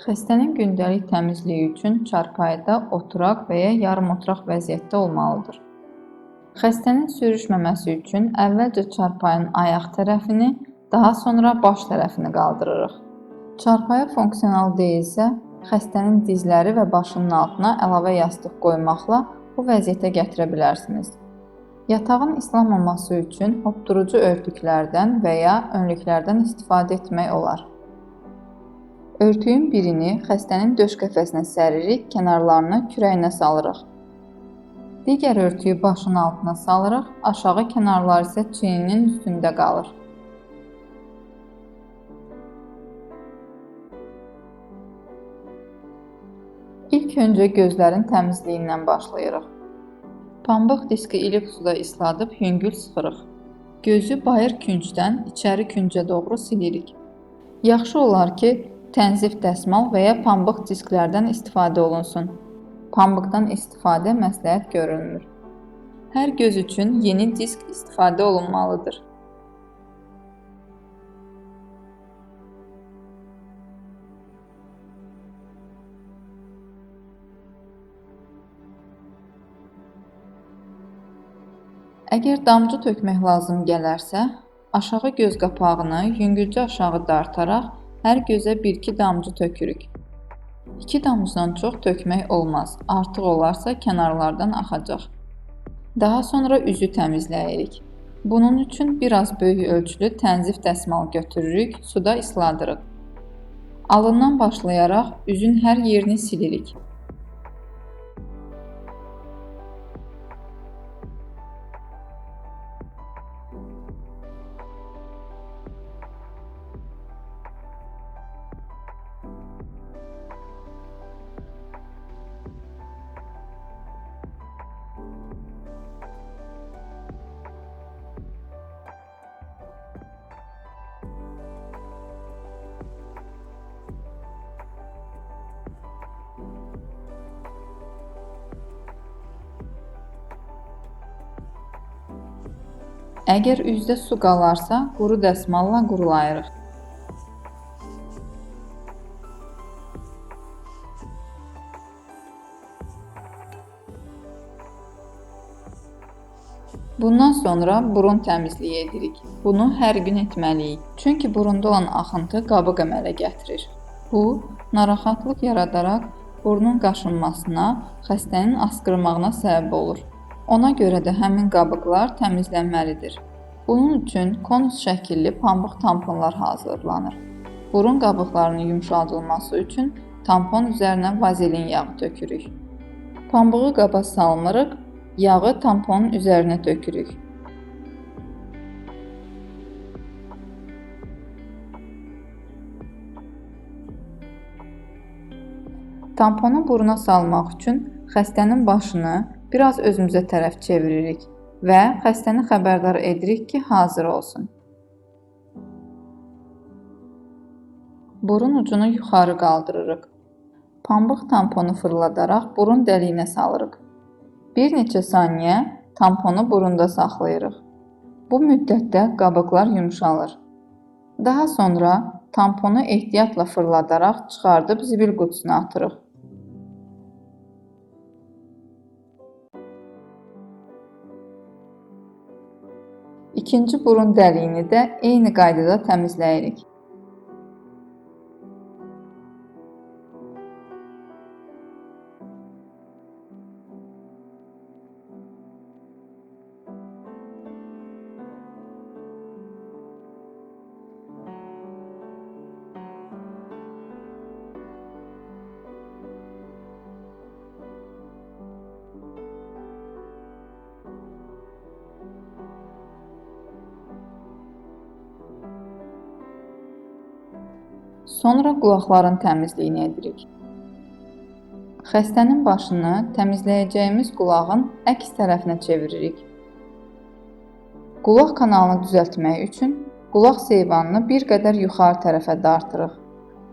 Xəstənin gündəlik təmizliyi üçün çarpayıda oturaq və ya yarım oturaq vəziyyətdə olmalıdır. Xəstənin sürüşməməsi üçün əvvəlcə çarpayının ayaq tərəfini, daha sonra baş tərəfini qaldırırıq. Çarpayı funksional deyilsə, xəstənin dizləri və başının altına əlavə yastıq qoymaqla bu vəziyyətə gətirə bilərsiniz. Yatağın islanmaması üçün hopdurucu örtüklərdən və ya önlüklərdən istifadə etmək olar. Örtüyün birini xəstənin döş qəfəsinə səririk, kənarlarını kürəyinə salırıq. Digər örtüyü başın altına salırıq, aşağı kənarları isə çiyninin üstündə qalır. İlk öncə gözlərin təmizliyindən başlayırıq. Pambıq diski ilıq suda isladıb yüngül sıxırıq. Gözü bayır küncdən içəri küncə doğru silirik. Yaxşı olar ki, tənzif dəsmal və ya pambıq disklərdən istifadə olunsun. Pambıqdan istifadə məsləhət görülmür. Hər göz üçün yeni disk istifadə olunmalıdır. Əgər damcı tökmək lazım gələrsə, aşağı göz qapağını yüngülcə aşağı dartaraq hər gözə 1-2 damcı tökürük. 2 damcıdan çox tökmək olmaz, artıq olarsa kənarlardan axacaq. Daha sonra üzü təmizləyirik. Bunun üçün biraz böyük ölçülü tənzif dəsmal götürürük, suda isladırıq. Alından başlayaraq üzün hər yerini silirik. Əgər üzdə su qalarsa, quru dəsmalla qurulayırıq. Bundan sonra burun təmizliyi edirik. Bunu hər gün etməliyik. Çünki burunda olan axıntı qabıq əmələ gətirir. Bu, narahatlıq yaradaraq burnun qaşınmasına, xəstənin asqırmağına səbəb olur. Ona görə də həmin qabıqlar təmizlənməlidir. Bunun üçün konus şəkilli pambıq tamponlar hazırlanır. Burun qabıqlarının yumşaldılması üçün tampon üzərinə vazelin yağı tökürük. Pambığı qaba salmırıq, yağı tamponun üzərinə tökürük. Tamponu buruna salmaq üçün xəstənin başını biraz özümüzə tərəf çeviririk və xəstəni xəbərdar edirik ki, hazır olsun. Burun ucunu yuxarı qaldırırıq. Pambıq tamponu fırladaraq burun dəliyinə salırıq. Bir neçə saniyə tamponu burunda saxlayırıq. Bu müddətdə qabıqlar yumşalır. Daha sonra tamponu ehtiyatla fırladaraq çıxardıb zibil qutusuna atırıq. İkinci burun dəliyini də eyni qaydada təmizləyirik. Sonra qulaqların təmizliyini edirik. Xəstənin başını təmizləyəcəyimiz qulağın əks tərəfinə çeviririk. Qulaq kanalını düzəltmək üçün qulaq seyvanını bir qədər yuxarı tərəfə dartırıq.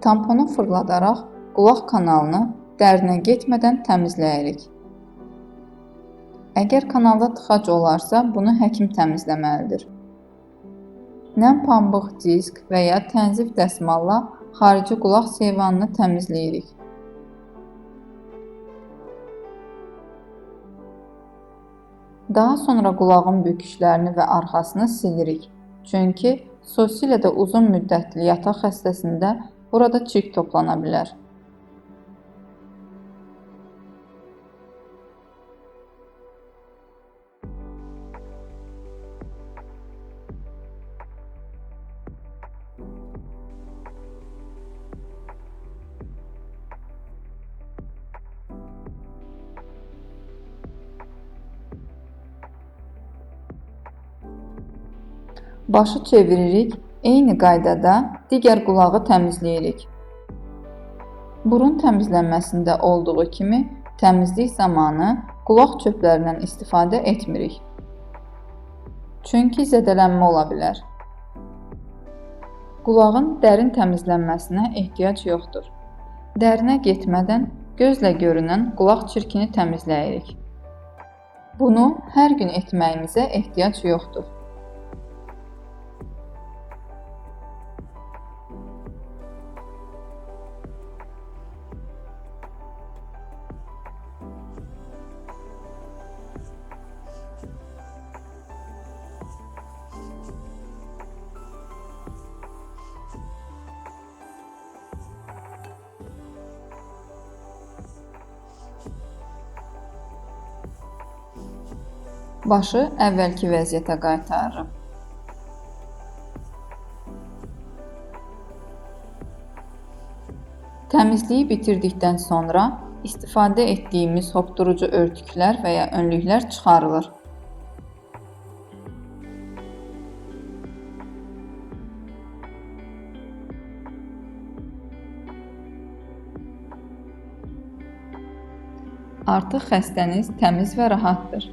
Tamponu fırladaraq qulaq kanalını dərinə getmədən təmizləyirik. Əgər kanalda tıxac olarsa, bunu həkim təmizləməlidir. Nəm pambıq disk və ya tənzif dəsmalla xarici qulaq seyvanını təmizləyirik. Daha sonra qulağın büküşlərini və arxasını silirik. Çünki xüsusilə də uzun müddətli yataq xəstəsində burada çirk toplana bilər. Başı çeviririk, eyni qaydada digər qulağı təmizləyirik. Burun təmizlənməsində olduğu kimi təmizlik zamanı qulaq çöplərindən istifadə etmirik. Çünki zədələnmə ola bilər. Qulağın dərin təmizlənməsinə ehtiyac yoxdur. Dərinə getmədən gözlə görünən qulaq çirkini təmizləyirik. Bunu hər gün etməyimizə ehtiyac yoxdur. Başı əvvəlki vəziyyətə qaytarırıq. Təmizliyi bitirdikdən sonra istifadə etdiyimiz hopdurucu örtüklər və ya önlüklər çıxarılır. Artıq xəstəniz təmiz və rahatdır.